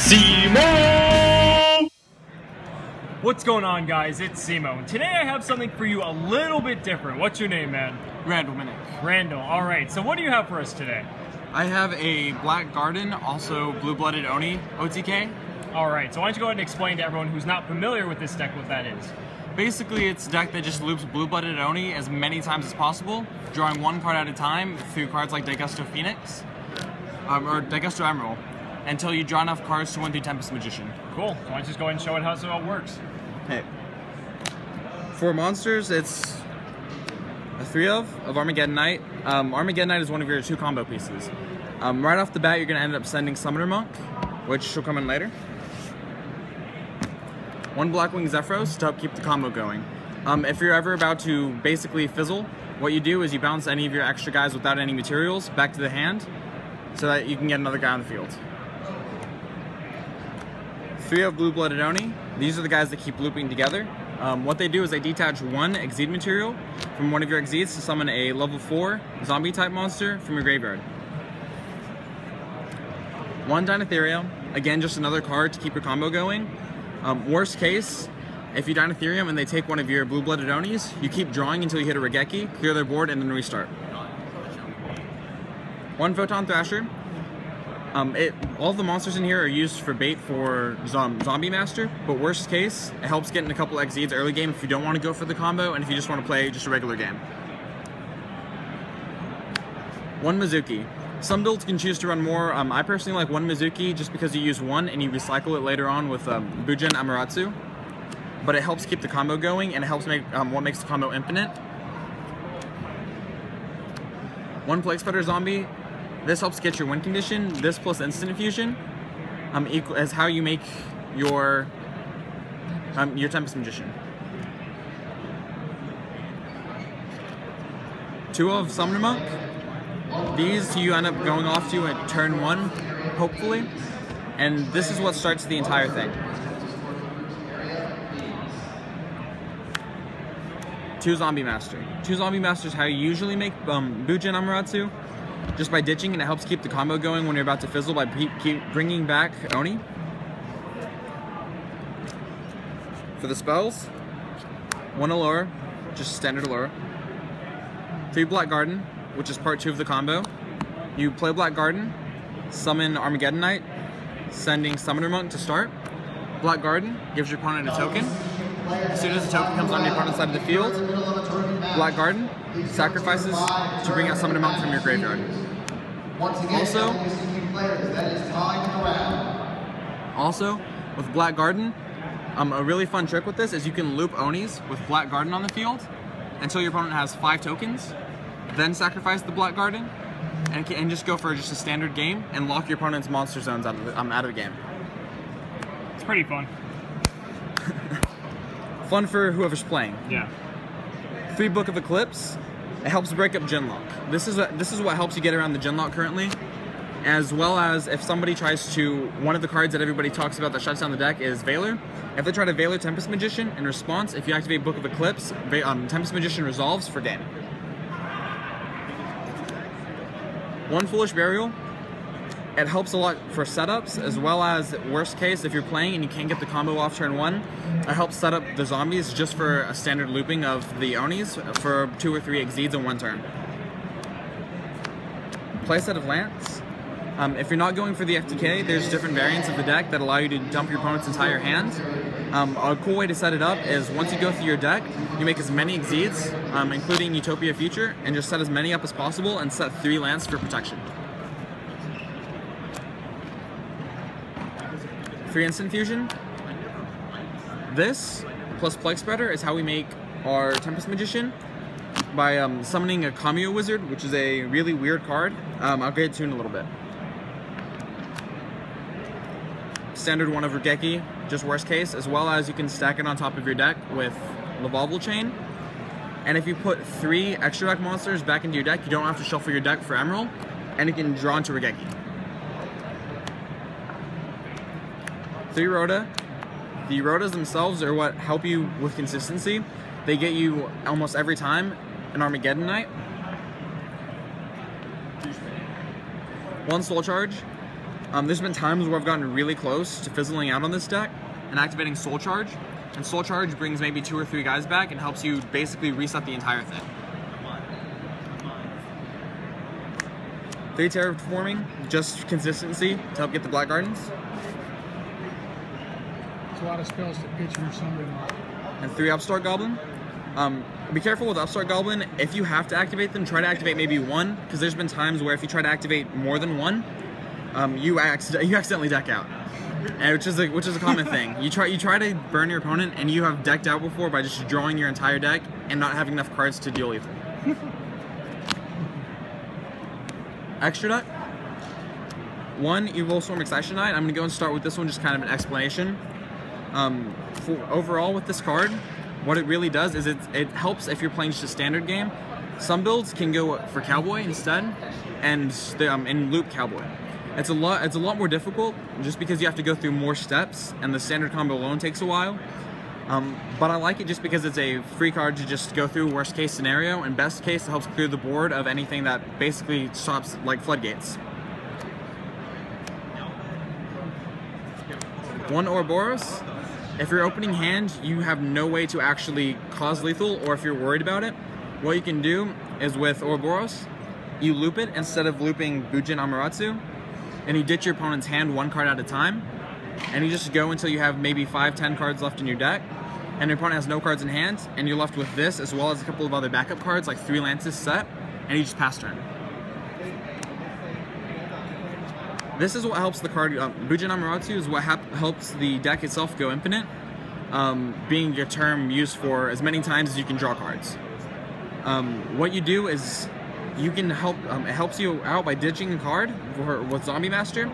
Cimoooooooo! What's going on, guys? It's Cimo. Today I have something for you a little bit different. What's your name, man? Randall Minnick. Randall. All right. So what do you have for us today? I have a Black Garden, also Blue-Blooded Oni OTK. All right. So why don't you go ahead and explain to everyone who's not familiar with this deck what that is? Basically, it's a deck that just loops Blue-Blooded Oni as many times as possible, drawing one card at a time through cards like Daigusto Phoenix, or Daigusto Emerald, until you draw enough cards to win through Tempest Magician. Cool. So why don't you just go ahead and show it how it works? Okay. For monsters, it's a 3 of Armageddon Knight. Armageddon Knight is one of your 2 combo pieces. Right off the bat, you're going to end up sending Summoner Monk, which will come in later. 1 Blackwing Zephyros to help keep the combo going. If you're ever about to basically fizzle, what you do is you bounce any of your extra guys without any materials back to the hand so that you can get another guy on the field. 3 of Blue-Blooded Oni. These are the guys that keep looping together. What they do is they detach 1 Exceed material from one of your Exceeds to summon a level 4 zombie type monster from your graveyard. 1 Dinotherium, again just another card to keep your combo going. Worst case, if you Dinotherium and they take one of your Blue-Blooded Onis, you keep drawing until you hit a Regeki, clear their board, and then restart. 1 Photon Thrasher. All of the monsters in here are used for bait for Zombie Master, but worst case, it helps get in a couple Exceeds early game if you don't want to go for the combo and if you just want to play just a regular game. 1 Mizuki. Some builds can choose to run more. I personally like 1 Mizuki just because you use 1 and you recycle it later on with Bujin Amaterasu, but it helps keep the combo going and it helps make what makes the combo infinite. 1 Plague Spreader Zombie. This helps get your win condition. This plus instant infusion as how you make your Tempest Magician. 2 of Summoner Monk. These you end up going off to at turn 1, hopefully, and this is what starts the entire thing. 2 Zombie Master. 2 Zombie Master is how you usually make Bujin Amaterasu, just by ditching, and it helps keep the combo going when you're about to fizzle by keep bringing back Oni. For the spells, 1 Allure, just standard Allure. 3 Black Garden, which is part 2 of the combo. You play Black Garden, summon Armageddon Knight, sending Summoner Monk to start. Black Garden gives your opponent a token. As soon as the token comes on your opponent's side of the field, Black Garden sacrifices to bring out Summoner Monk from your graveyard. Also, with Black Garden, a really fun trick with this is you can loop Onis with Black Garden on the field until your opponent has 5 tokens, then sacrifice the Black Garden, and just go for just a standard game and lock your opponent's monster zones out of the game. It's pretty fun. Fun for whoever's playing. Yeah. 3 Book of Eclipse. It helps break up Genlock. This is what helps you get around the Genlock currently, as well as if somebody tries to, one of the cards that everybody talks about that shuts down the deck is Veiler. If they try to Veiler Tempest Magician, in response, if you activate Book of Eclipse, Tempest Magician resolves for game. 1 Foolish Burial. It helps a lot for setups, as well as worst case, if you're playing and you can't get the combo off turn 1, it helps set up the zombies just for a standard looping of the Onis for 2 or 3 Exceeds in 1 turn. Playset of Lance. If you're not going for the FTK, there's different variants of the deck that allow you to dump your opponent's entire hand. A cool way to set it up is once you go through your deck, you make as many Exceeds, including Utopia Future, and just set as many up as possible and set 3 Lance for protection. 3 Instant Fusion. This plus Plague Spreader is how we make our Tempest Magician by summoning a Kamio Wizard, which is a really weird card. I'll get to in a little bit. Standard 1 of Regeki, just worst case, as well as you can stack it on top of your deck with Lavalval Chain. And if you put 3 extra deck monsters back into your deck, you don't have to shuffle your deck for Emerald, and you can draw into Regeki. 3 Rhoda. The Rhodas themselves are what help you with consistency. They get you almost every time an Armageddon Knight. 1 Soul Charge. There's been times where I've gotten really close to fizzling out on this deck and activating Soul Charge. And Soul Charge brings maybe 2 or 3 guys back and helps you basically reset the entire thing. 3 Terraforming, just consistency to help get the Black Gardens. It's a lot of spells to pitch from somebody. And 3 Upstart Goblin. Be careful with Upstart Goblin. If you have to activate them, try to activate maybe 1, because there's been times where if you try to activate more than 1, you accidentally deck out, and which is a common thing. You try to burn your opponent, and you have decked out before by just drawing your entire deck and not having enough cards to deal lethal. Extra deck. 1 Evil Storm Excitation Knight. I'm gonna go and start with this one, just kind of an explanation. Overall with this card, what it really does is it helps if you're playing just a standard game. Some builds can go for Cowboy instead, and loop Cowboy. It's a lot more difficult just because you have to go through more steps, and the standard combo alone takes a while. But I like it just because it's a free card to just go through worst case scenario, and best case it helps clear the board of anything that basically stops like floodgates. 1 Ouroboros. If you're opening hand, you have no way to actually cause lethal, or if you're worried about it, what you can do is with Ouroboros, you loop it instead of looping Bujin Amaterasu, and you ditch your opponent's hand 1 card at a time, and you just go until you have maybe 5-10 cards left in your deck, and your opponent has no cards in hand, and you're left with this as well as a couple of other backup cards like 3 Lances set, and you just pass turn. This is what helps the card, Bujin Amaterasu is what helps the deck itself go infinite, being your term used for as many times as you can draw cards. What you do is you can help, it helps you out by ditching a card with Zombie Master.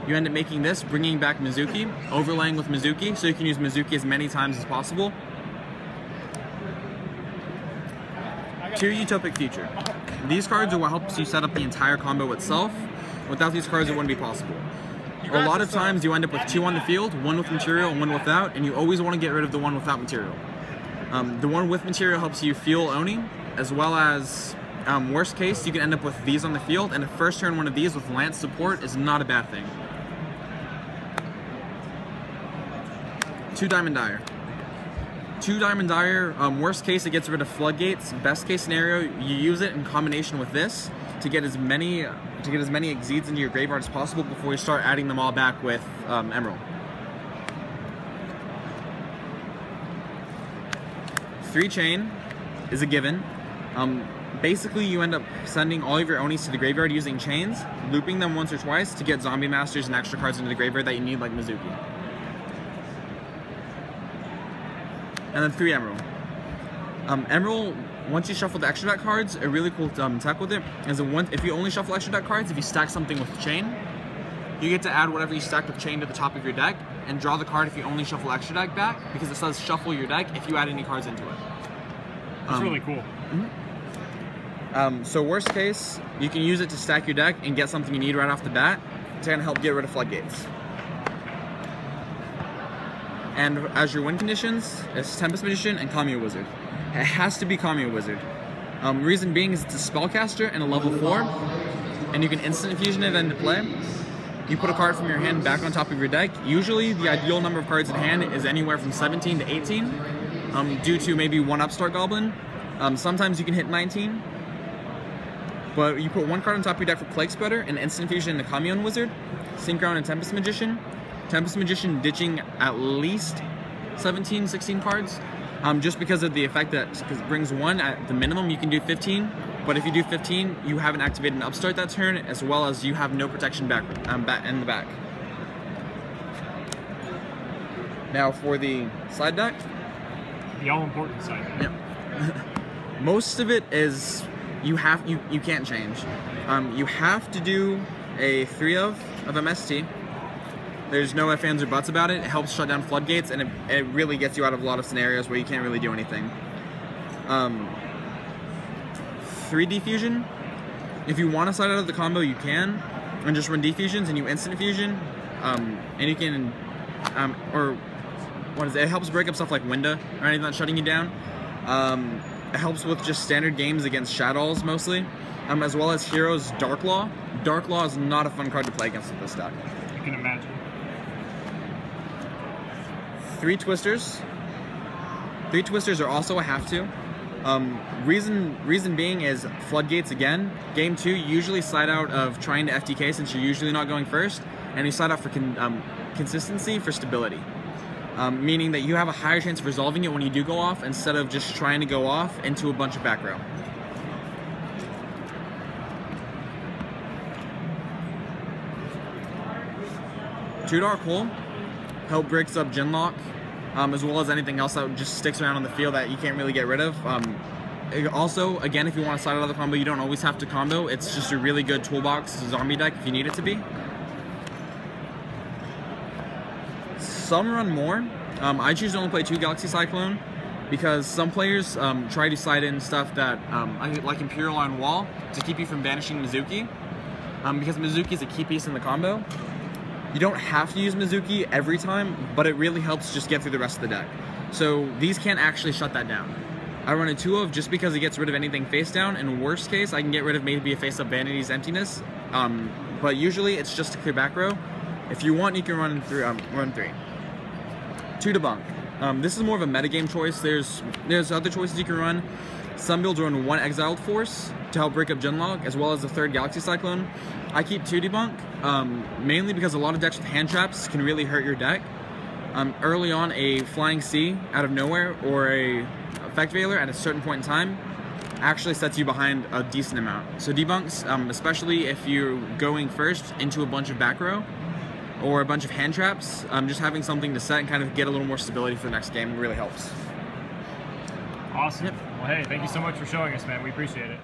You end up making this, bringing back Mizuki, overlaying with Mizuki, so you can use Mizuki as many times as possible. 2 Utopic Future. These cards are what helps you set up the entire combo itself. Without these cards, it wouldn't be possible. A lot of times you end up with 2 on the field, 1 with material and 1 without, and you always want to get rid of the 1 without material. The 1 with material helps you fuel Oni, as well as, worst case, you can end up with these on the field, and a first turn one of these with Lance support is not a bad thing. 2 Diamond Dire. 2 Diamond Dire, worst case it gets rid of floodgates, best case scenario you use it in combination with this to get as many Exceeds into your graveyard as possible before you start adding them all back with Emerald. 3 Chain is a given. Basically you end up sending all of your Onis to the graveyard using chains, looping them once or twice to get Zombie Masters and extra cards into the graveyard that you need, like Mizuki. And then 3 Emerald. Emerald, once you shuffle the extra deck cards, a really cool tech with it is if you only shuffle extra deck cards, if you stack something with chain, you get to add whatever you stacked with chain to the top of your deck and draw the card if you only shuffle extra deck back, because it says shuffle your deck if you add any cards into it. That's really cool. So worst case, you can use it to stack your deck and get something you need right off the bat to kind of help get rid of floodgates. And as your win conditions, it's Tempest Magician and Kamiya Wizard. It has to be Kamiya Wizard. Reason being is it's a spellcaster and a level 4, and you can instant infusion it into play. You put a card from your hand back on top of your deck. Usually the ideal number of cards in hand is anywhere from 17 to 18, due to maybe 1 Upstart Goblin. Sometimes you can hit 19. But you put 1 card on top of your deck for Plague Spreader and instant infusion into Kamiya Wizard, Synchron and Tempest Magician. Tempest Magician ditching at least 17, 16 cards. Just because of the effect that it brings 1 at the minimum, you can do 15. But if you do 15, you haven't activated an Upstart that turn, as well as you have no protection back in the back. Now for the side deck. The all-important side deck. Yeah. Most of it is you can't change. You have to do a 3 of MST. There's no ifs, ands, or buts about it. It helps shut down floodgates, and it really gets you out of a lot of scenarios where you can't really do anything. 3 Defusion. If you want to slide out of the combo, you can, and just run Defusions and you instant fusion. And you can, it helps break up stuff like Winda or anything that's shutting you down. It helps with just standard games against Shadows mostly, as well as Heroes Dark Law. Dark Law is not a fun card to play against with this deck. can imagine. 3 twisters. 3 twisters are also a have to. Reason being is floodgates again. Game 2, you usually slide out of trying to FTK since you're usually not going first, and you slide out for consistency for stability. Meaning that you have a higher chance of resolving it when you do go off instead of just trying to go off into a bunch of back row. Two Dark Hole help breaks up Genlock, as well as anything else that just sticks around on the field that you can't really get rid of. Also, again, if you want to slide out of the combo, you don't always have to combo. It's just a really good toolbox zombie deck if you need it to be. Some run more. I choose to only play 2 Galaxy Cyclone because some players try to slide in stuff that, like Imperial on Wall, to keep you from banishing Mizuki. Because Mizuki is a key piece in the combo. You don't have to use Mizuki every time, but it really helps just get through the rest of the deck. So these can't actually shut that down. I run a 2 of just because it gets rid of anything face down, and worst case, I can get rid of maybe a face up Vanity's Emptiness. But usually it's just to clear back row. If you want, you can run 3. 2 Debunk. This is more of a metagame choice. There's other choices you can run. Some builds run 1 Exiled Force to help break up Genlock, as well as the 3rd Galaxy Cyclone. I keep 2 Debunk, mainly because a lot of decks with hand traps can really hurt your deck. Early on, a Flying Sea out of nowhere or a Effect Veiler at a certain point in time actually sets you behind a decent amount. So debunks, especially if you're going first into a bunch of back row or a bunch of hand traps, just having something to set and kind of get a little more stability for the next game really helps. Awesome. Well, hey, thank you so much for showing us, man. We appreciate it.